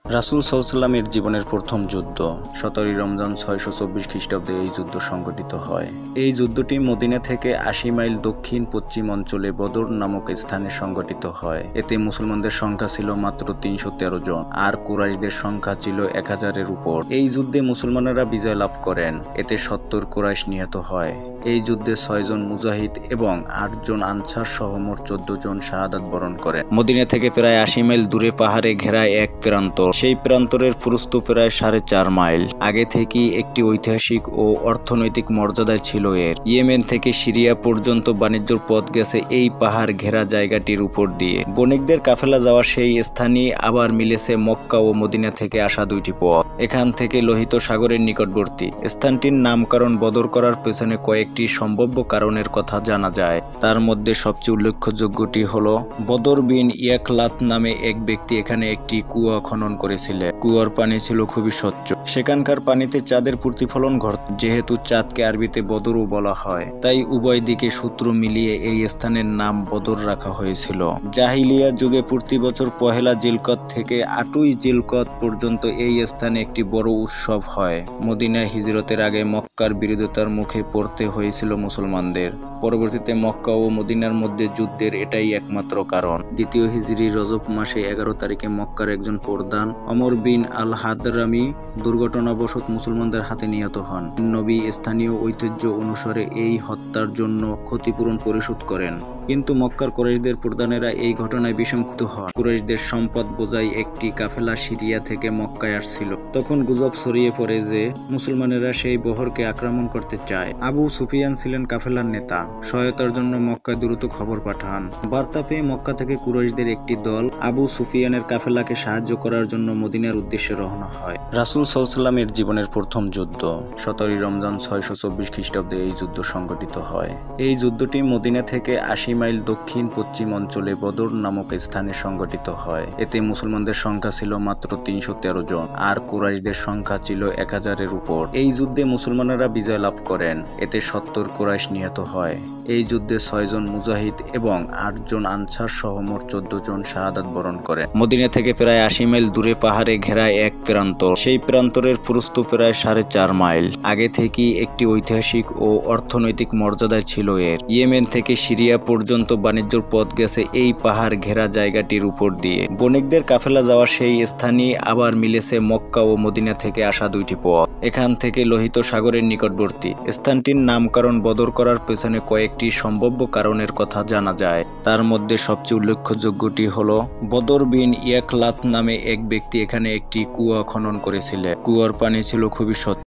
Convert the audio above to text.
রাসূল সাল্লাল্লাহু জীবনের প্রথম যুদ্ধ 17 রমজান 624 খ্রিস্টাব্দে এই যুদ্ধ সংঘটিত হয়। এই যুদ্ধটি মদিনা থেকে 80 মাইল দক্ষিণ পশ্চিম অঞ্চলে বদর নামক স্থানে সংঘটিত হয়। এতে মুসলমানদের সংখ্যা ছিল মাত্র 313 জন আর কুরাইশদের সংখ্যা ছিল 1000-এর উপর। এই যুদ্ধে মুসলমানেরা বিজয় লাভ করেন। এতে 70 কুরাইশ নিহত হয়। এই যুদ্ধে 6 জন মুজাহিদ এবং 8 জন আনসার সহ মোট 14 জন শাহাদাত বরণ করেন। মদিনা থেকে প্রায় 80 মাইল দূরে পাহাড়ে ঘেরা এক প্রান্তর। সেই প্রান্তরের প্রস্থ প্রায় 4.5 মাইল। আগে থেকেই একটি ঐতিহাসিক ও অর্থনৈতিক মর্যাদায় ছিল এর। ইয়েমেন থেকে সিরিয়া পর্যন্ত বাণিজ্যর পথ গেছে এই পাহাড় ঘেরা জায়গাটির উপর দিয়ে। বণিকদের কাফেলা যাওয়া সেই স্থানই আবার মিলেছে মক্কা ও মদিনা থেকে আসা দুইটি পথ। এখান থেকে লোহিত সাগরের নিকটবর্তী। স্থানটির নামকরণ বদর করার পেছনে কয়েকটি সম্ভাব্য কারণের কথা জানা যায়। তার মধ্যে সবচেয়ে উল্লেখযোগ্যটি হলো বদর বিন ইয়াকলাত নামে এক ব্যক্তি এখানে একটি কুয়া খনন করেছিলেন। কুয়ার পানি ছিল খুবই স্বচ্ছ। সেখানকার পানিতে চাঁদের প্রতিফলন ঘটত। যেহেতু চাঁদকে আরবিতে বদরও বলা হয়, তাই উভয় দিকে সূত্র মিলিয়ে এই স্থানের নাম বদর রাখা হয়েছিল। জাহিলিয়া যুগে প্রতি বছর পহেলা জিলকত থেকে 8ই জিলকত পর্যন্ত এই স্থানে একটি বড় উৎসব হয়। মদিনায় হিজরতের আগে মক্কার বিরোধিতার মুখে পড়তে হয়েছিল মুসলমানদের। পরবর্তীতে মক্কা ও মদিনার মধ্যে যুদ্ধের এটাই একমাত্র কারণ। দ্বিতীয় হিজরি রজব মাসে 11 তারিখে মক্কার একজন প্রধান ওমর বিন আল হাদরামি দুর্ঘটনাবশত মুসলমানদের হাতে নিহত হন। নবী স্থানীয় ঐতিহ্য অনুসারে এই হত্যার জন্য ক্ষতিপূরণ পরিশোধ করেন, কিন্তু মক্কার কুরাইশদের প্রধানেরা এই ঘটনায় বিষমক্ষুব্ধ হন। কুরাইশদের সম্পদ বোঝাই একটি কাফেলা সিরিয়া থেকে মক্কায় আসছিল। তখন গুজব ছড়িয়ে পড়ে যে মুসলমানেরা সেই বহরকে আক্রমণ করতে চায়। আবু সুফিয়ান ছিলেন কাফেলার নেতা। সহায়তার জন্য মক্কায় দ্রুত খবর পাঠান। বার্তা পেয়ে মক্কা থেকে কুরাইশদের একটি দল আবু সুফিয়ানের কাফেলাকে সাহায্য করার জন্য মদিনার উদ্দেশ্যে রওনা হয়। রাসূল সাল্লাল্লাহু জীবনের প্রথম যুদ্ধ 17 রমজান 624 খ্রিস্টাব্দে এই যুদ্ধ সংঘটিত হয়। এই যুদ্ধটি মদিনা থেকে 80 মাইল দক্ষিণ পশ্চিম অঞ্চলে বদর নামক স্থানে সংঘটিত হয়। এতে মুসলমানদের সংখ্যা ছিল মাত্র 313 জন আর কুরাইশদের সংখ্যা ছিল 1000-এর উপর। এই যুদ্ধে মুসলমানেরা বিজয় লাভ করেন। এতে 70 কুরাইশ নিহত হয়। এই যুদ্ধে 6 জন মুজাহিদ এবং 8 জন আনসার সহ মোট 14 জন শাহাদাত বরণ করেন। মদিনা থেকে প্রায় 80 মাইল দূরে পাহাড়ে ঘেরা এক প্রান্তর। সেই প্রান্তরের প্রস্থ প্রায় 4.5 মাইল। আগে থেকেই একটি ঐতিহাসিক ও অর্থনৈতিক মর্যাদায় ছিল এর। ইয়েমেন থেকে সিরিয়া পর্যন্ত বাণিজ্যর পথ গেছে এই পাহাড় ঘেরা জায়গাটির উপর দিয়ে। বণিকদের কাফেলা যাওয়া সেই স্থানই আবার মিলেছে মক্কা ও মদিনা থেকে আসা দুইটি পথ। এখান থেকে লোহিত সাগরের নিকটবর্তী। স্থানটির নামকরণ বদর করার পেছনে কয়েকটি সম্ভাব্য কারণের কথা জানা যায়। তার মধ্যে সবচেয়ে উল্লেখযোগ্যটি হলো বদর বিন ইয়াকলাত নামে এক ব্যক্তি এখানে একটি কুয়া খনন করেছিলেন। কুয়ার পানি ছিল খুবই স্বচ্ছ।